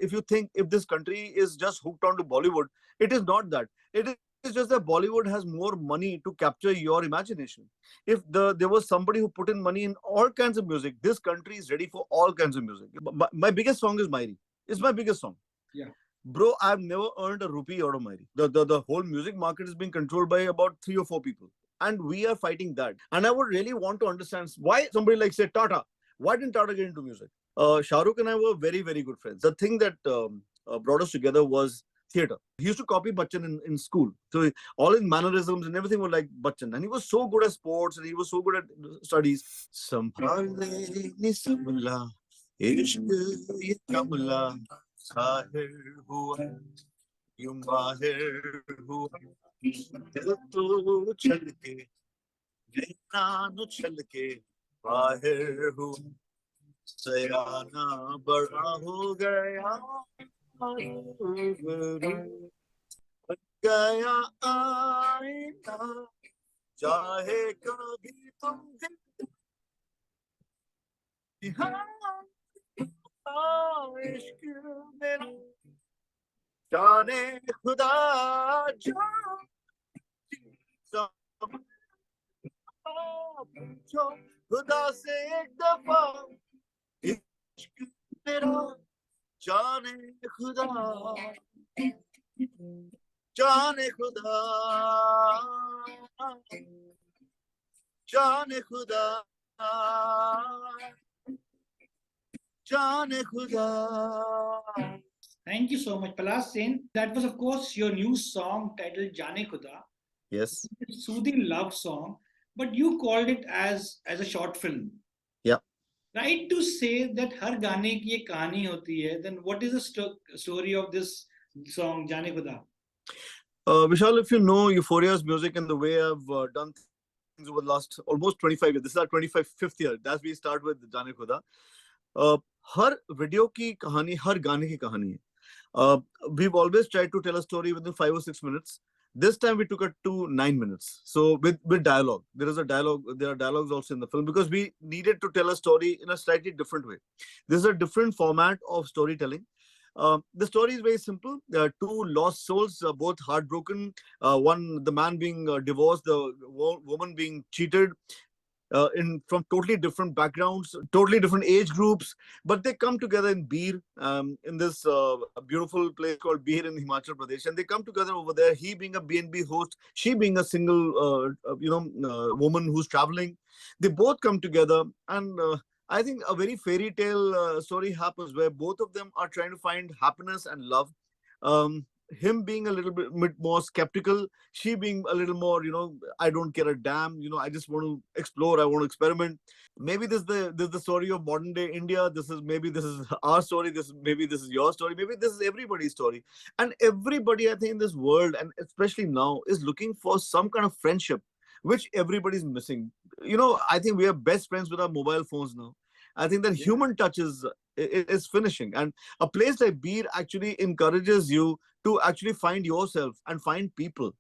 If you think if this country is just hooked on to Bollywood, it is not that. It is just that Bollywood has more money to capture your imagination. If there was somebody who put in money in all kinds of music, this country is ready for all kinds of music. My biggest song is Maaeri. It's my biggest song. Yeah. Bro, I've never earned a rupee out of Maaeri. The whole music market is being controlled by about 3 or 4 people. And we are fighting that. And I would really want to understand why somebody like, say, Tata, why didn't Tata get into music? Shahrukh and I were very, very good friends. The thing that brought us together was theatre. He used to copy Bachchan in school. So all his mannerisms and everything were like Bachchan. And he was so good at sports and he was so good at studies. Sambhale ni samla, ishq ye kamla, sahir hua, यूं माहिर हुआ दिल तो चल के नैना नु चल के बाहर हुआ सयाना बड़ा हो गया गया आईना चाहे कभी तुम इश्क मेरा जाने खुदा पूछो खुदा से एक दफा इश्क मेरा जाने खुदा जाने खुदा जाने खुदा जाने खुदा. Thank you so much, Palash Sen. That was, of course, your new song titled Jaane Khuda. Yes. It's a soothing love song, but you called it as a short film. Yeah. Right to say that हर गाने की एक कहानी होती है, then what is the story of this song, Jaane Khuda? Vishal, if you know Euphoria's music and the way I've done things over the last almost 25 years, this is our 25th year. That's we start with Jaane Khuda. Her video की कहानी, हर गाने की कहानी है. We've always tried to tell a story within 5 or 6 minutes. This time we took it to 9 minutes. So with dialogue, there is a dialogue. There are dialogues also in the film because we needed to tell a story in a slightly different way. This is a different format of storytelling. The story is very simple. There are two lost souls, both heartbroken. The man being divorced, the woman being cheated. From totally different backgrounds, totally different age groups, but they come together in Bir, in this beautiful place called Bir in Himachal Pradesh, and they come together over there. He being a B&B host, she being a single, woman who's traveling. They both come together, and I think a very fairy tale story happens where both of them are trying to find happiness and love. Him being a little bit more skeptical, she being a little more, I don't care a damn, I just want to explore, I want to experiment. Maybe this is the story of modern day India. This is our story. This is your story. Maybe this is everybody's story. And everybody, I think, in this world, and especially now, is looking for some kind of friendship, which everybody's missing. I think we are best friends with our mobile phones now. I think that human touch is finishing. And a place like Bir actually encourages you to actually find yourself and find people.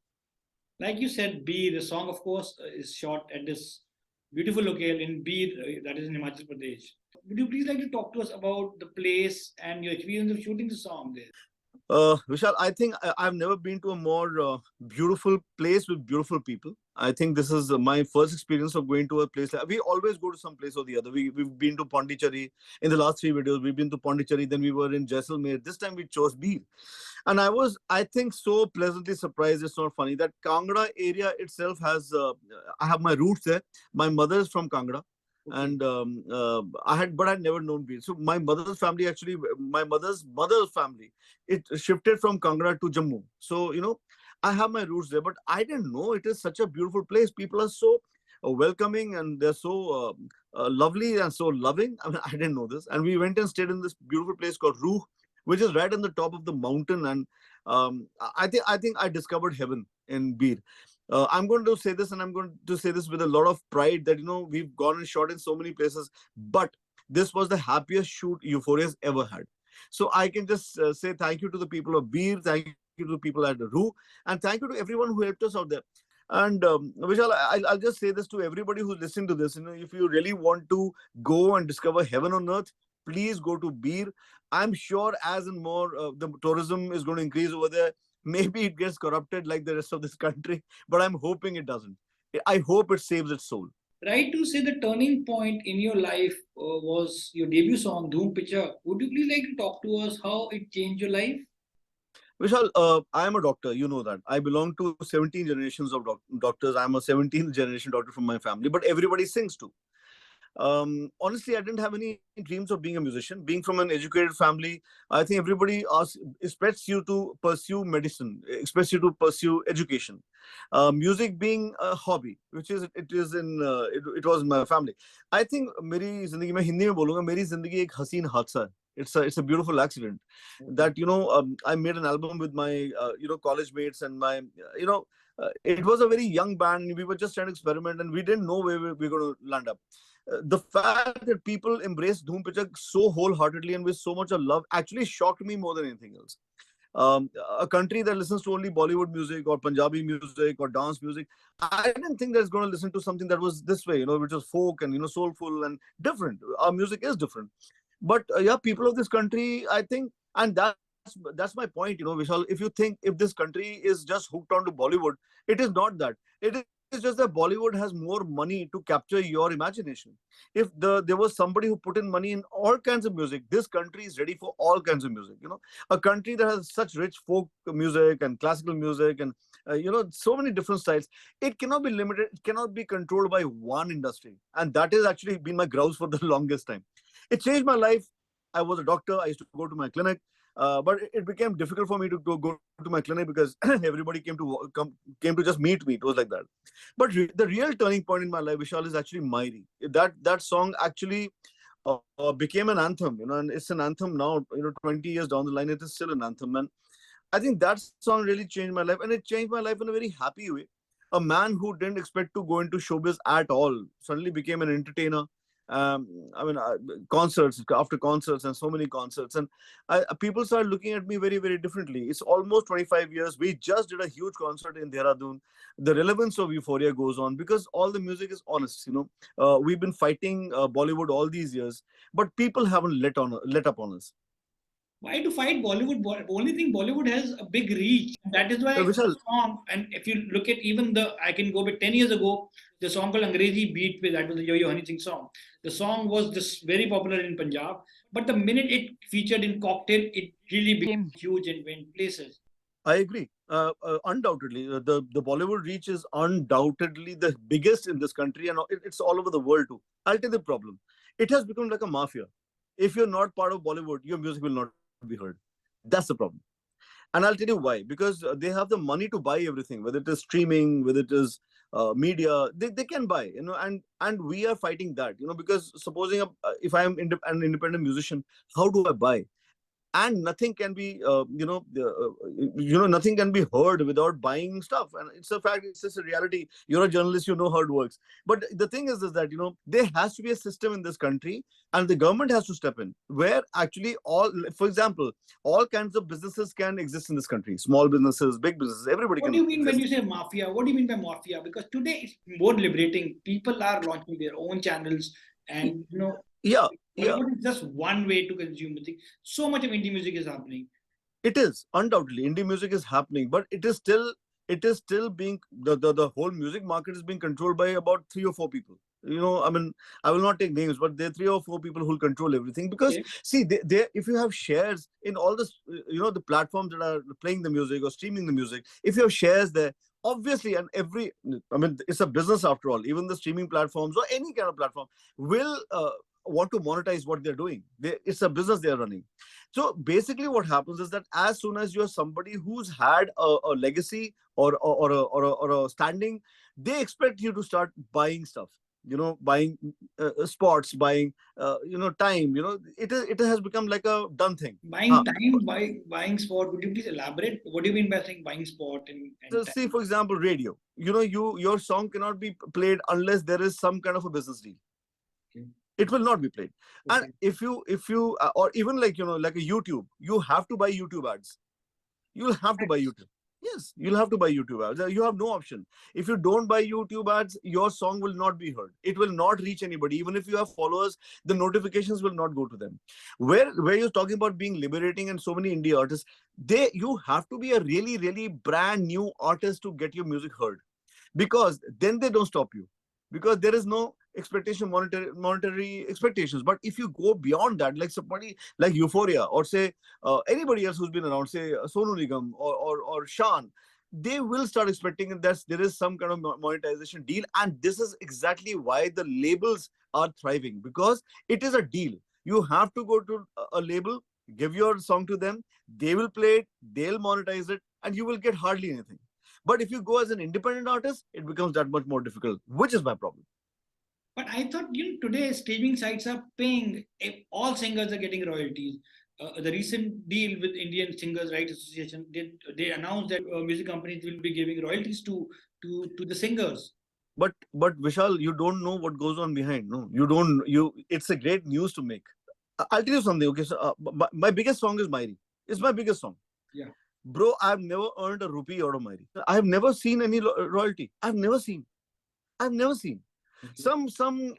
Like you said, Bir, the song, of course, is shot at this beautiful locale in Bir, that is in Himachal Pradesh. Would you please like to talk to us about the place and your experience of shooting the song there? Vishal, I think I've never been to a more beautiful place with beautiful people. I think this is my first experience of going to a place. We always go to some place or the other. We've been to Pondicherry. In the last 3 videos, we've been to Pondicherry. Then we were in Jaisalmer. This time we chose Bir. And I think, so pleasantly surprised. It's not funny that Kangra area itself has, I have my roots there. My mother is from Kangra. And I'd never known Bir. So my mother's family, actually, my mother's family, it shifted from Kangra to Jammu. So, I have my roots there, but I didn't know it is such a beautiful place. People are so welcoming and they're so lovely and so loving. I mean, I didn't know this. And we went and stayed in this beautiful place called Rooh, which is right on the top of the mountain. And I think I discovered heaven in Bir. I'm going to say this, and I'm going to say this with a lot of pride that, we've gone and shot in so many places, but this was the happiest shoot Euphoria's ever had. So I can just say thank you to the people of Bir, thank you to the people at Rooh, and thank you to everyone who helped us out there. And Vishal, I'll just say this to everybody who's listening to this. If you really want to go and discover heaven on earth, please go to Beer. I'm sure as and more the tourism is going to increase over there. Maybe it gets corrupted like the rest of this country, but I'm hoping it doesn't. I hope it saves its soul. Right to say the turning point in your life was your debut song, Dhoom Pichak. Would you please like to talk to us how it changed your life? Vishal, I am a doctor. You know that. I belong to 17 generations of doctors. I'm a 17th generation doctor from my family, but everybody sings too. Honestly, I didn't have any dreams of being a musician. Being from an educated family, I think everybody expects you to pursue medicine, expects you to pursue education. Music being a hobby, which is it was in my family. I think मेरी जिंदगी में हिंदी में बोलूँगा मेरी जिंदगी एक हसीन हादसा है. It's a beautiful accident that I made an album with my college mates and my it was a very young band. We were just trying to experiment and we didn't know where we were going to land up. The fact that people embraced Dhoom Pichak so wholeheartedly and with so much of love actually shocked me more than anything else. A country that listens to only Bollywood music or Punjabi music or dance music, I didn't think that it's going to listen to something that was this way, which was folk and soulful and different. Our music is different, but yeah, people of this country, I think, and that's my point, Vishal. If this country is just hooked onto Bollywood, it is not that. It is just that Bollywood has more money to capture your imagination. If there was somebody who put in money in all kinds of music, this country is ready for all kinds of music. A country that has such rich folk music and classical music and so many different styles. It cannot be limited. It cannot be controlled by one industry, and that has actually been my grouse for the longest time. It changed my life. I was a doctor. I used to go to my clinic. But it became difficult for me to go to my clinic because everybody came to just meet me. It was like that. But the real turning point in my life, Vishal, is actually Maaeri. That song actually became an anthem, and it's an anthem now. 20 years down the line, it is still an anthem. And I think that song really changed my life, and it changed my life in a very happy way. A man who didn't expect to go into showbiz at all suddenly became an entertainer. I mean, concerts after concerts and so many concerts, and people started looking at me very, very differently. It's almost 25 years. We just did a huge concert in Dehradun. The relevance of Euphoria goes on because all the music is honest. We've been fighting Bollywood all these years, but people haven't let up on us. Why to fight Bollywood? Only thing Bollywood has a big reach. That is why the Vishal, song, and if you look at even I can go back 10 years ago, the song called Angrezi Beat Pe, that was the Yo Yo Honey Singh song. The song was just very popular in Punjab, but the minute it featured in Cocktail, it really became huge and went places. I agree. Undoubtedly, the Bollywood reach is undoubtedly the biggest in this country, and it's all over the world too. I'll tell you the problem. It has become like a mafia. If you're not part of Bollywood, your music will not be heard. That's the problem. And I'll tell you why. Because they have the money to buy everything, whether it is streaming, whether it is media, they can buy, and we are fighting that, because supposing if I am an independent musician, how do I buy? And nothing can be nothing can be heard without buying stuff, and it's a fact. It's just a reality. You're a journalist, you know how it works. But the thing is that there has to be a system in this country, and the government has to step in, where actually for example, all kinds of businesses can exist in this country. Small businesses, big businesses, everybody What can do you mean exist. when you say mafia? What do you mean by mafia? Because today it's more liberating. People are launching their own channels, and Yeah. Bollywood is just one way to consume music. So much of indie music is happening. It is undoubtedly indie music is happening, but it is still being the whole music market is being controlled by about 3 or 4 people. I mean, I will not take names, but there are 3 or 4 people who will control everything. Because see, if you have shares in all this, the platforms that are playing the music or streaming the music, if you have shares there, obviously, and I mean, it's a business after all. Even the streaming platforms or any kind of platform will want to monetize what they're doing. It's a business they're running. So basically, what happens is that as soon as you're somebody who's had a legacy or a standing, they expect you to start buying stuff. Buying spots, buying time. It has become like a done thing. Buying time, buying spot. Would you please elaborate? What do you mean by saying buying spot and So time? see, for example, radio. Your song cannot be played unless there is some kind of a business deal. Okay. It will not be played. Okay. And if you or even like a YouTube, you have to buy YouTube ads. You'll have to buy YouTube. Yes, you'll have to buy YouTube ads. You have no option. If you don't buy YouTube ads, your song will not be heard. It will not reach anybody. Even if you have followers, the notifications will not go to them. Where you're talking about being liberating and so many indie artists, you have to be a really, really brand new artist to get your music heard, because then they don't stop you, because there is no expectation, monetary expectations. But if you go beyond that, like somebody like Euphoria, or say anybody else who's been around, say Sonu Nigam or Shan, they will start expecting that there is some kind of monetization deal. And this is exactly why the labels are thriving, because it is a deal. You have to go to a label, give your song to them, they will play it, they'll monetize it, and you will get hardly anything. But if you go as an independent artist, it becomes that much more difficult, which is my problem. But I thought, today streaming sites are paying. All singers are getting royalties. The recent deal with Indian Singers Rights Association, they announced that music companies will be giving royalties to the singers. But Vishal, you don't know what goes on behind. No, you don't. It's a great news to make. I'll tell you something. Okay, so my biggest song is Maaeri. It's my biggest song. Yeah. Bro, I've never earned a rupee out of Maaeri. I have never seen any royalty. I've never seen. I've never seen. Okay. Some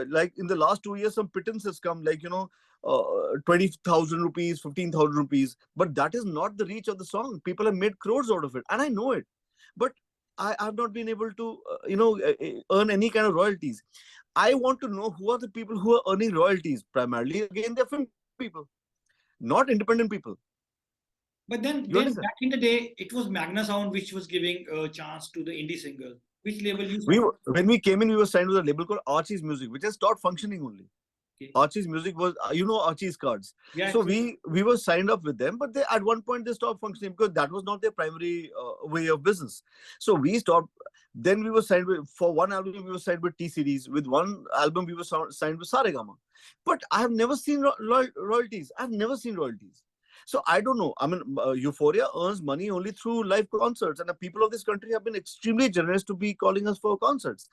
like in the last 2 years, some pittance has come, like 20,000 rupees, 15,000 rupees. But that is not the reach of the song. People have made crores out of it, and I know it. But I have not been able to earn any kind of royalties. I want to know who are the people who are earning royalties. Primarily, again, they're film people, not independent people. But then back in the day, it was Magna Sound which was giving a chance to the indie singers. Which label you signed? When we came in, we were signed with a label called Archie's Music, which has stopped functioning only. Okay. Archie's Music was, Archie's cards. Yeah, so we were signed up with them, but at one point they stopped functioning because that was not their primary way of business. So we stopped. Then we were signed for one album, we were signed with T Series. With one album, we were signed with Saregama. But I have never seen royalties. I've never seen royalties. So I don't know. I mean, Euphoria earns money only through live concerts, and the people of this country have been extremely generous to be calling us for concerts.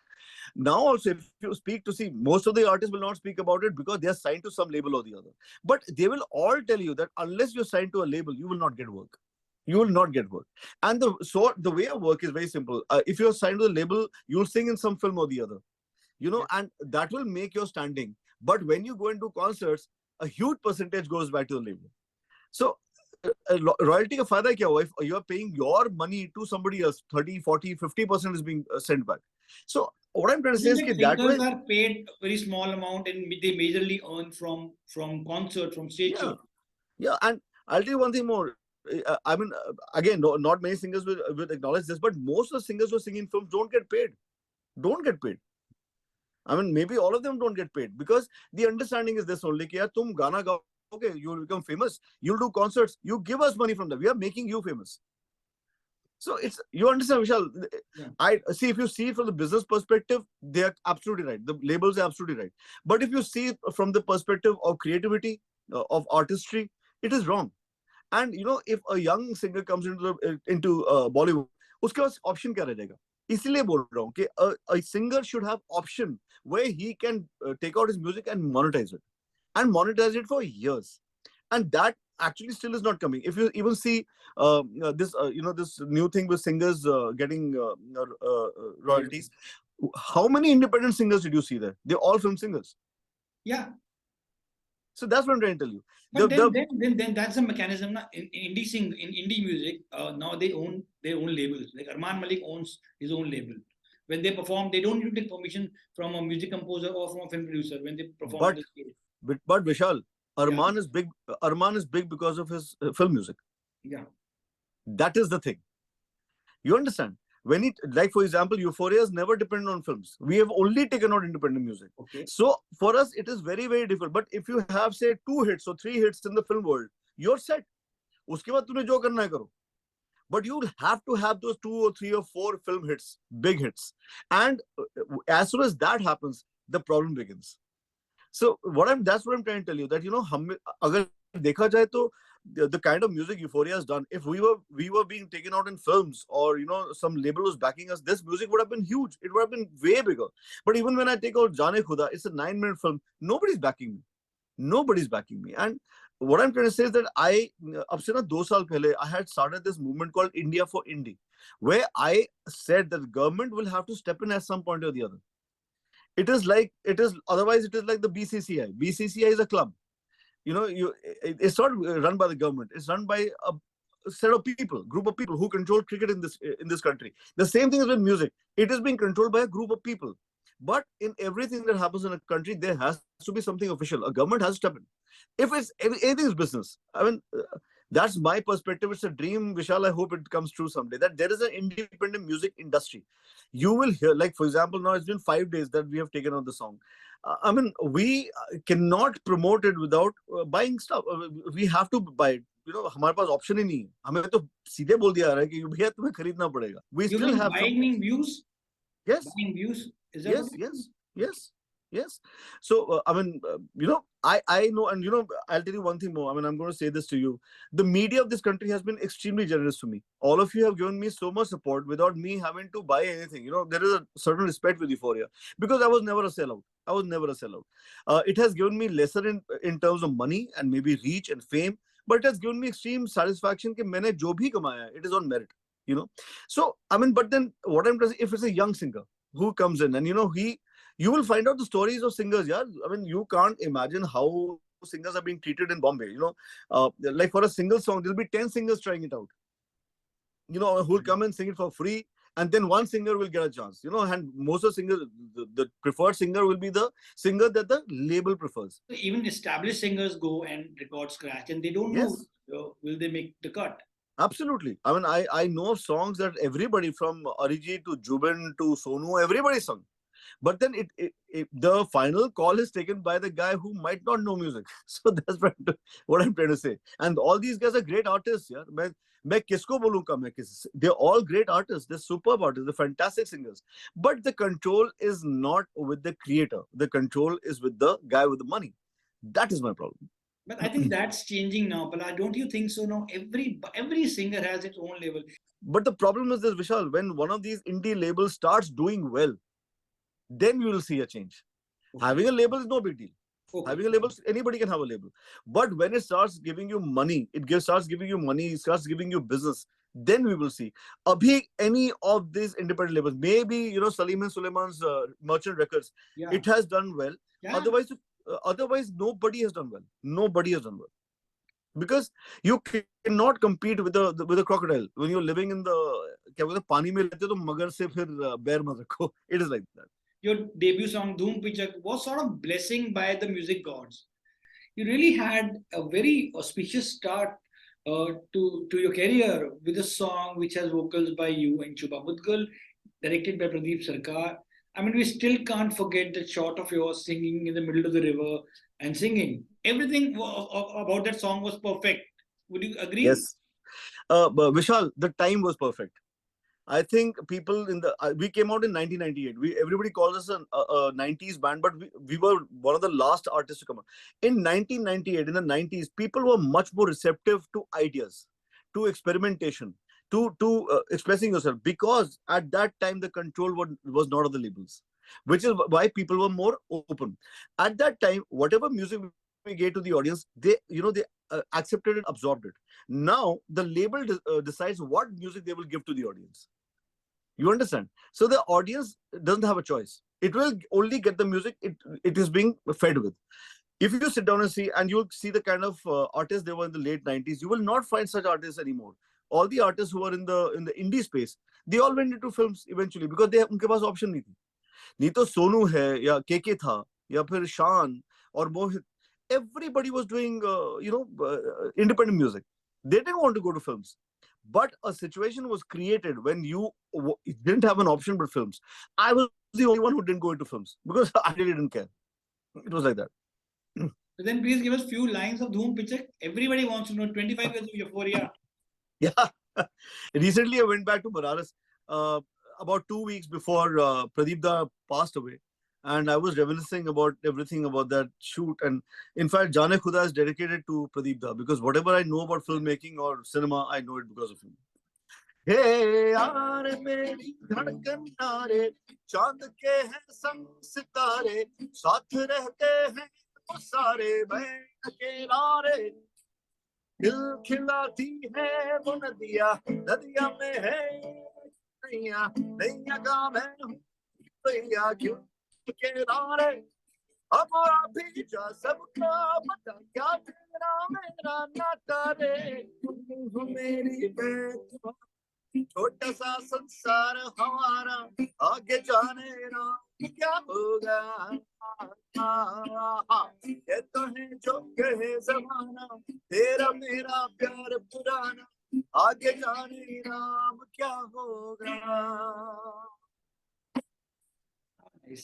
Now, also, if you speak to see, most of the artists will not speak about it because they are signed to some label or the other. But they will all tell you that unless you're signed to a label, you will not get work. You will not get work. And the way of work is very simple. If you're signed to the label, you'll sing in some film or the other, and that will make your standing. But when you go into concerts, a huge percentage goes back to the label. So, royalty ka fayda kya hua? If you are paying your money to somebody else, 30, 40, 50% is being sent back. So, what I'm trying to say is that singers are paid a very small amount and they majorly earn from concert, from stage show. Yeah, and I'll tell you one thing more. I mean, again, not many singers will acknowledge this, but most of the singers who are singing films don't get paid. Don't get paid. I mean, maybe all of them don't get paid because the understanding is this only: कि यार तुम गाना गाओ, okay, you will become famous. You'll do concerts. You give us money from that. We are making you famous. So you understand, Vishal. Yeah. I see. If you see it from the business perspective, they are absolutely right. The labels are absolutely right. But if you see it from the perspective of creativity, of artistry, it is wrong. And if a young singer comes into Bollywood, उसके पास option क्या रह जाएगा? इसलिए बोल रहा हूँ कि a singer should have option where he can take out his music and monetize it for years, and that actually still is not coming. If you even see this new thing with singers getting royalties, how many independent singers did you see there? They're all film singers. Yeah. So that's what I'm trying to tell you. But then that's a mechanism. In indie music, now they own their own labels. Like Arman Malik owns his own label. When they perform, they don't need to take permission from a music composer or from a film producer when they perform on the stage. But Vishal, Arman is big. Arman is big because of his film music. Yeah. That is the thing. You understand? When like for example, Euphoria has never depended on films. We have only taken out independent music. Okay. So for us, it is very, very difficult. But if you have, say, 2 hits or 3 hits in the film world, you're set. Uske baad tune jo karna hai karo. But you have to have those 2 or 3 or 4 film hits, big hits. And as soon as that happens, the problem begins. So that's what I'm trying to tell you, that agar dekha jaye to the kind of music Euphoria has done, if we were being taken out in films, or some label was backing us, this music would have been huge. It would have been way bigger. But even when I take out Jaane Khuda, it's a 9-minute film. Nobody's backing me. And what I'm trying to say is that ab se na 2 saal pehle, I had started this movement called India for Indie, where I said that the government will have to step in at some point or the other. Otherwise it is like the BCCI. BCCI is a club. It's not run by the government. It's run by a set of people, group of people who control cricket in this country. The same thing is with music. It is being controlled by a group of people. But in everything that happens in a country, there has to be something official. A government has to step in. If it's anything is business, I mean, that's my perspective. It's a dream, Vishal. I hope it comes true someday. That there is an independent music industry. You will hear, like for example, now it's been 5 days that we have taken on the song. I mean, we cannot promote it without buying stuff. We have to buy it. हमारे पास option ही नहीं है. हमें तो सीधे बोल दिया रहा है कि भैया तुम्हें खरीदना पड़ेगा. We still have buying views. Yes. Buying views. Is that Yes. So I mean, I know, and I'll tell you one thing more. I mean, I'm going to say this to you. The media of this country has been extremely generous to me. All of you have given me so much support without me having to buy anything. There is a certain respect with Euphoria because I was never a sellout. It has given me lesser in terms of money and maybe reach and fame, but it has given me extreme satisfaction that मैंने जो भी कमाया, it is on merit. So I mean, but then what I'm saying, if it's a young singer who comes in and you will find out the stories of singers. Yeah, I mean, you can't imagine how singers are being treated in Bombay. Like for a single song, there'll be 10 singers trying it out. Who will come and sing it for free, and then one singer will get a chance. And most of the singers, the preferred singer will be the singer that the label prefers. So even established singers go and record scratch, and they don't know will they make the cut. Absolutely. I mean, I know of songs that everybody from Arijit to Jubin to Sonu, everybody sung. But then the final call is taken by the guy who might not know music. So that's what I'm trying to say. And all these guys are great artists. Yeah, मैं किसको बोलूँगा मैं किसी? They're all great artists. They're superb artists. They're fantastic singers. But the control is not with the creator. The control is with the guy with the money. That is my problem. But I think that's changing now. But don't you think so? Now every singer has its own label. But the problem is this, Vishal. When one of these indie labels starts doing well, then you will see a change. Okay. Having a label is no big deal. Okay. Having a label, anybody can have a label. But when it starts giving you money, it starts giving you business, then we will see. Abhi, any of these independent labels, maybe, Salim and Suleiman's Merchant Records, it has done well. Yeah. Otherwise, nobody has done well. Because you cannot compete with a crocodile. When you're living in the pani mein rehte ho, to magar se phir bear mat rakho. It is like that. Your debut song Dhoom Pichak was sort of blessing by the music gods. You really had a very auspicious start to your career with a song which has vocals by you and Chuba Mudgal, directed by Pradeep Sarkar. I mean, we still can't forget that shot of yours singing in the middle of the river and singing. Everything about that song was perfect. Would you agree? Yes. But Vishal, the time was perfect. I think people we came out in 1998. Everybody calls us a 90s band, but we were one of the last artists to come out. In 1998, in the 90s, people were much more receptive to ideas, to experimentation, to expressing yourself, because at that time the control was not of the labels, which is why people were more open. At that time, whatever music we gave to the audience, they accepted it, absorbed it. Now the label decides what music they will give to the audience. You understand? So the audience doesn't have a choice. It will only get the music it is being fed with. If you sit down and see, and you'll see the kind of artists they were in the late 90s, you will not find such artists anymore. All the artists who are in the indie space, they all went into films eventually because उनके पास option नहीं थी. नहीं तो सोनू है या केके था या फिर शान और मोहित. Everybody was doing independent music. They didn't want to go to films. But a situation was created when you didn't have an option but films. I was the only one who didn't go into films because I really didn't care. It was like that. So then please give us few lines of Dhoom Pichak. Everybody wants to know 25 years of Euphoria. Yeah. Recently I went back to Banaras about 2 weeks before Pradeep Da passed away. And I was reminiscing about everything about that shoot. And in fact, Jaane Khuda is dedicated to Pradeep Da because whatever I know about filmmaking or cinema, I know it because of him. Hey, yaar meri dhadkan naare, chand ke hain sang sitare, saath rehte hain wo sare, main akela re, दिल खिलाती है वो नदियाँ, नदियाँ में है नैया, नैया का मैं हूँ भैया, क्यों किनारे अब अभी जा सबका पता, क्या तेरा मेरा नाता रे, मेरी बेटी, छोटा सा संसार हमारा, आगे जाने ना क्या होगा, ये तो है जो कहे जमाना, तेरा मेरा प्यार पुराना, आगे जाने राम क्या होगा.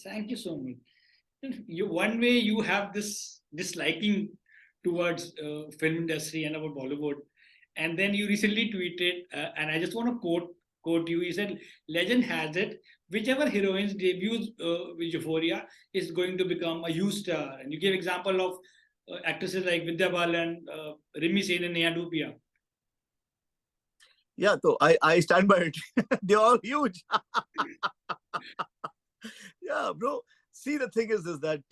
Thank you so much. You one way you have this disliking towards film industry and about Bollywood, and then you recently tweeted, and I just want to quote you. You said, "Legend has it, whichever heroine's debuts with Euphoria is going to become a huge star." And you gave example of actresses like Vidya Balan, Reminisces, and Neha Dupia. Yeah, so I stand by it. They're all huge. Yeah, bro. See, the thing is that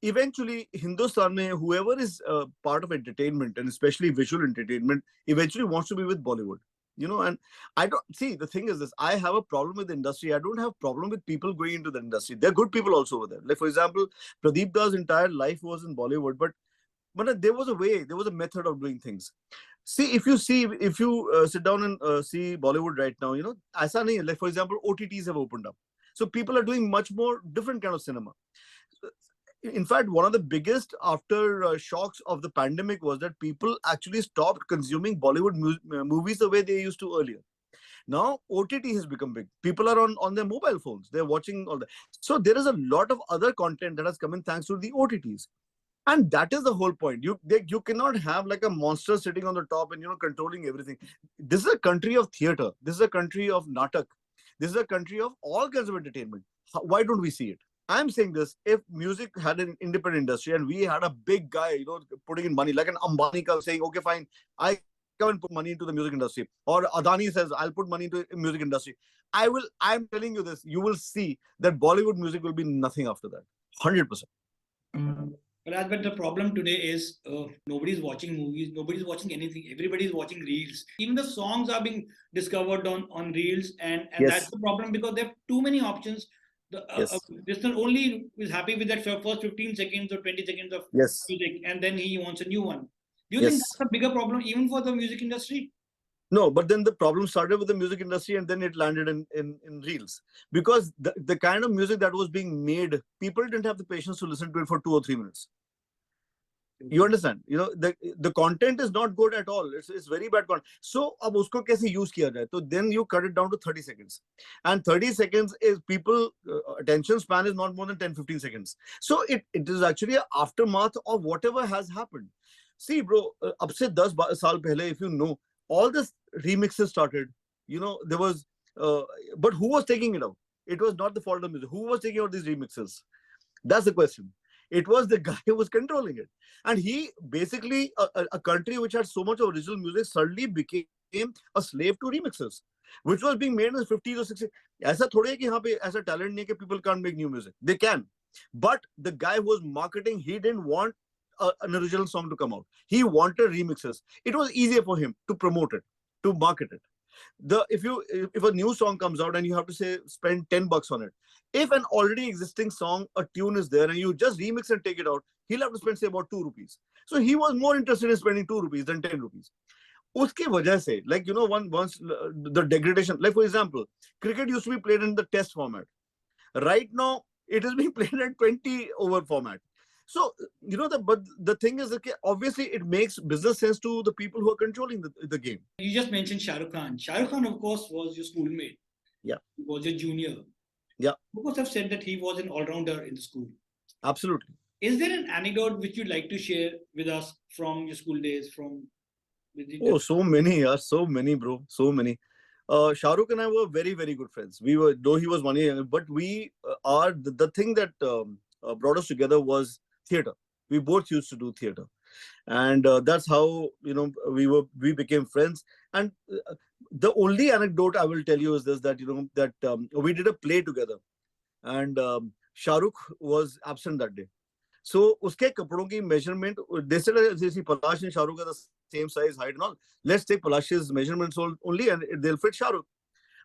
eventually Hindustan mein, whoever is part of entertainment and especially visual entertainment eventually wants to be with Bollywood. You know, and I don't see, the thing is this, I have a problem with the industry. I don't have a problem with people going into the industry. There are good people also over there. Like, for example, Pradeep Da's entire life was in Bollywood, but there was a way, there was a method of doing things. See, if you sit down and see Bollywood right now, you know, aisa nahi hai. Like, for example, OTTs have opened up. So people are doing much more different kind of cinema. In fact, one of the biggest after shocks of the pandemic was that people actually stopped consuming Bollywood movies the way they used to earlier. Now OTT has become big. People are on their mobile phones. They're watching all that. So there is a lot of other content that has come in thanks to the OTTs. And that is the whole point. You cannot have like a monster sitting on the top and, you know, controlling everything. This is a country of theater. This is a country of natak. This is a country of all kinds of entertainment. Why don't we see it? I'm saying this, if music had an independent industry and we had a big guy, you know, putting in money, like an Ambani saying, okay, fine, I come and put money into the music industry. Or Adani says, I'll put money into the music industry. I'm telling you this, you will see that Bollywood music will be nothing after that. 100%. But the problem today is nobody's watching movies, nobody's watching anything. Everybody's watching reels. Even the songs are being discovered on reels, and that's Yes. the problem because there are too many options. The Yes. listener only is happy with that first 15 seconds or 20 seconds of Yes. music, and then he wants a new one. Do you think Yes. that's a bigger problem even for the music industry? No, but then the problem started with the music industry and then it landed in reels. Because the kind of music that was being made, people didn't have the patience to listen to it for 2 or 3 minutes. You understand? You know, the content is not good at all. It's very bad content. So, ab usko kaise use kiya jaye? So then you cut it down to 30 seconds. And 30 seconds is people, attention span is not more than 10-15 seconds. So it is actually an aftermath of whatever has happened. See, bro, ab se 10 saal pehle, if you know, all this remixes started. You know, there was, but who was taking it out? It was not the fault of the music. Who was taking out these remixes? That's the question. It was the guy who was controlling it. And he basically, a country which had so much of original music suddenly became a slave to remixes, which was being made in the 50s or 60s. ऐसा थोड़ी है कि यहाँ पे ऐसा talent नहीं है कि people can't make new music. They can. But the guy who was marketing, he didn't want an original song to come out. He wanted remixes. It was easier for him to promote it, to market it. If a new song comes out and you have to say spend $10 on it, if an already existing song, a tune is there and you just remix and take it out, he'll have to spend say about 2 rupees. So he was more interested in spending 2 rupees than 10 rupees. Uski wajah se, like, you know, once the degradation, like for example, cricket used to be played in the test format. Right now it is being played in 20 over format. So, you know, but the thing is, okay, obviously it makes business sense to the people who are controlling the game. You just mentioned Shahrukh Khan. Shahrukh Khan, of course, was your schoolmate. Yeah. He was your junior. Yeah. You must have said that he was an all-rounder in the school. Absolutely. Is there an anecdote which you'd like to share with us from your school days? Oh, so many, bro. So many. Shahrukh and I were very, very good friends. We were, though he was 1 year younger, but we are the thing that brought us together was theater. We both used to do theater, and that's how, you know, we became friends. And the only anecdote I will tell you is this: that, you know, that we did a play together, and Shahrukh was absent that day. So uske kapdon ki measurement, they said, Palash and Shahrukh are the same size, height and all. Let's take Palash's measurements only and they'll fit Shahrukh.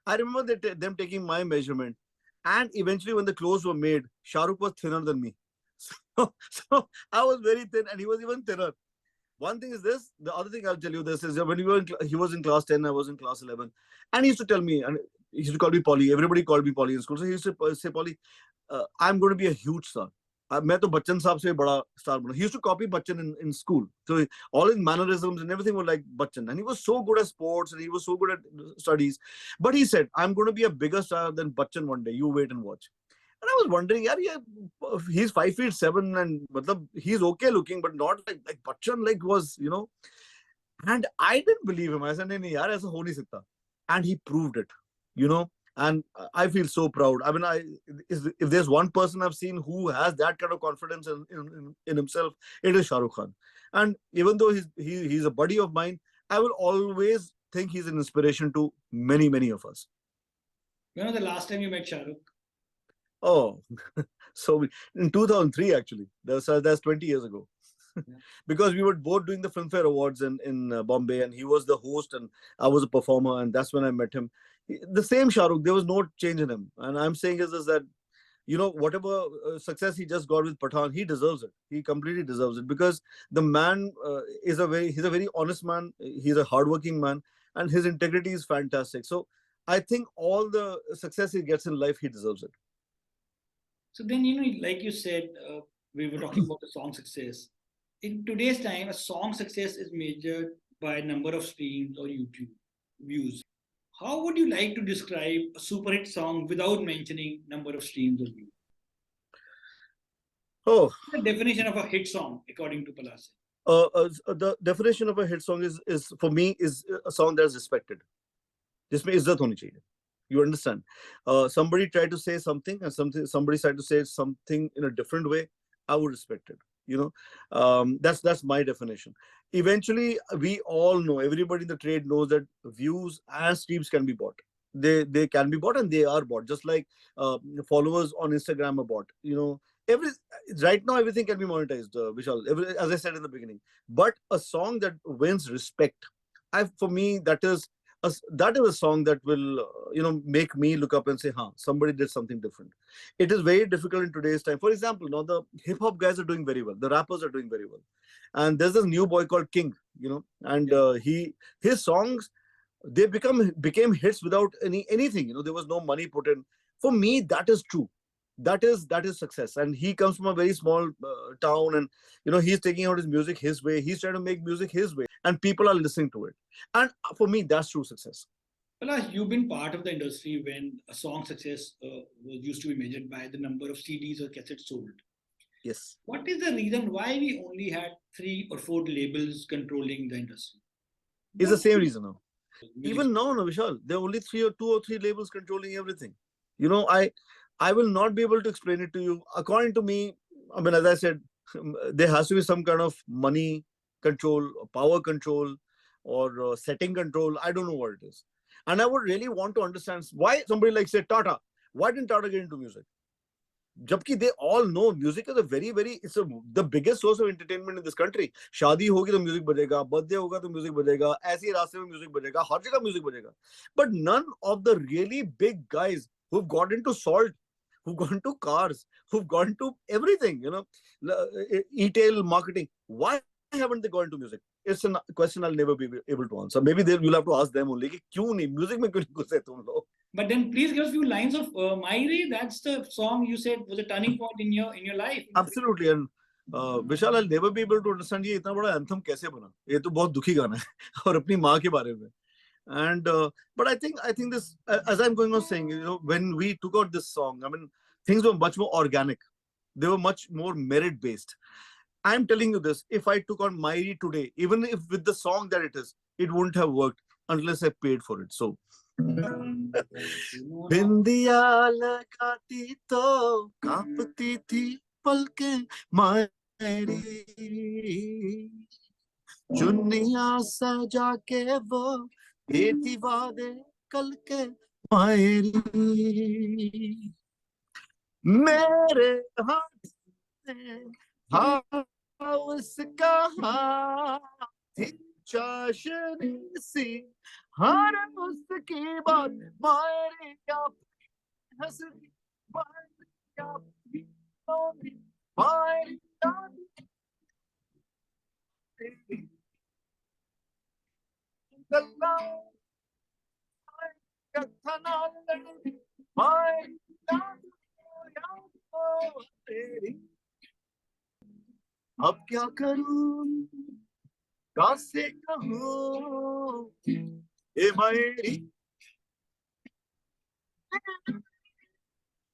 I remember them taking my measurement. And eventually when the clothes were made, Shahrukh was thinner than me. So I was very thin and he was even thinner. One thing is this. The other thing I'll tell you this is that when he was in class 10, I was in class 11. And he used to tell me, and he used to call me Polly. Everybody called me Polly in school. So he used to say, Polly, I'm going to be a huge star. मैं तो बच्चन साहब से बड़ा star बना. He used to copy Bachchan in school. So all his mannerisms and everything were like Bachchan. And he was so good at sports and he was so good at studies. But he said, I'm going to be a bigger star than Bachchan one day. You wait and watch. And I was wondering, he's 5'7" and he's okay looking, but not like Bachchan was, And I didn't believe him. I said, "नहीं यार ऐसा हो नहीं सकता." And he proved it, And I feel so proud. I mean, if there's one person I've seen who has that kind of confidence in himself, it is Shahrukh Khan. And even though he's a buddy of mine, I will always think he's an inspiration to many, many of us. The last time you met Shahrukh? Oh, so in 2003, actually. That's 20 years ago. Because we were both doing the Filmfare Awards in Bombay, and he was the host and I was a performer, and that's when I met him. The same Shahrukh, there was no change in him. And I'm saying is that, whatever success he just got with Pathaan, he deserves it. He completely deserves it because the man he's a very honest man. He's a hardworking man and his integrity is fantastic. So I think all the success he gets in life, he deserves it. So then, like you said, we were talking about the song success. In today's time, a song success is measured by number of streams or YouTube views. How would you like to describe a super hit song without mentioning number of streams or views? Oh, the definition of a hit song according to Palash? The definition of a hit song is for me is a song that is respected. जिसमें इज्जत होनी चाहिए. You understand? Somebody tried to say something and somebody tried to say something in a different way. I would respect it. That's my definition. Eventually, we all know, everybody in the trade knows that views and streams can be bought. They can be bought and they are bought. Just like followers on Instagram are bought. Right now everything can be monetized, Vishal. As I said in the beginning. But a song that wins respect, for me, that is a song that will make me look up and say, somebody did something different. It is very difficult in today's time. For example, now the hip hop guys are doing very well, the rappers are doing very well, and there's this new boy called King, and his songs, they became hits without anything. There was no money put in. For me, that is true. That is success. And he comes from a very small town, and he's taking out his music his way. He's trying to make music his way, and people are listening to it. And for me, that's true success. Palash, you've been part of the industry when a song success was used to be measured by the number of CDs or cassettes sold. Yes. What is the reason why we only had 3 or 4 labels controlling the industry? It's the same reason now. Even now, Vishal, there are only 2 or 3 labels controlling everything. I will not be able to explain it to you. According to me, I mean, as I said, there has to be some kind of money control, power control, or setting control. I don't know what it is. And I would really want to understand why somebody like, say, Tata. Why didn't Tata get into music? Jabki they all know music is the biggest source of entertainment in this country. Shadi hogi to music bajega, birthday hoga to music bajega, aise raaste mein music bajega, har jagah music bajega. But none of the really big guys who've got into salt, who've gone to cars, who've gone to everything, e-tail marketing. Why haven't they gone into music? It's a question I'll never be able to answer. Maybe you'll have to ask them only. Music mein kyun nahi ghuse tum log? But then please give us a few lines of Maaeri. That's the song you said was a turning point in your life. Absolutely. And Vishal, I'll never be able to understand ये इतना बड़ा anthem कैसे बना. ये तो बहुत दुखी गाना है और अपनी माँ के बारे में. And but I think this, as I'm going on saying, when we took out this song, I mean, things were much more organic. They were much more merit based. I'm telling you this, if I took on Maaeri today, even if with the song that it wouldn't have worked unless I paid for it. So बिंदिया लगाती तो कांपती थी पलकें मायरी चुन्निया सजा के वो देती वादे कल के मायरी मेरे हाथ से उसका हाथ चाशनी सी, हर उसकी बात मायरे क्या हंसती, मायरे क्या रोती, मायरे क्या तेरी गल्ला, मायरे क्या थना लड़ी, मायरे क्या याद तेरी। अब क्या करूं कासे कहूं ए मायरी,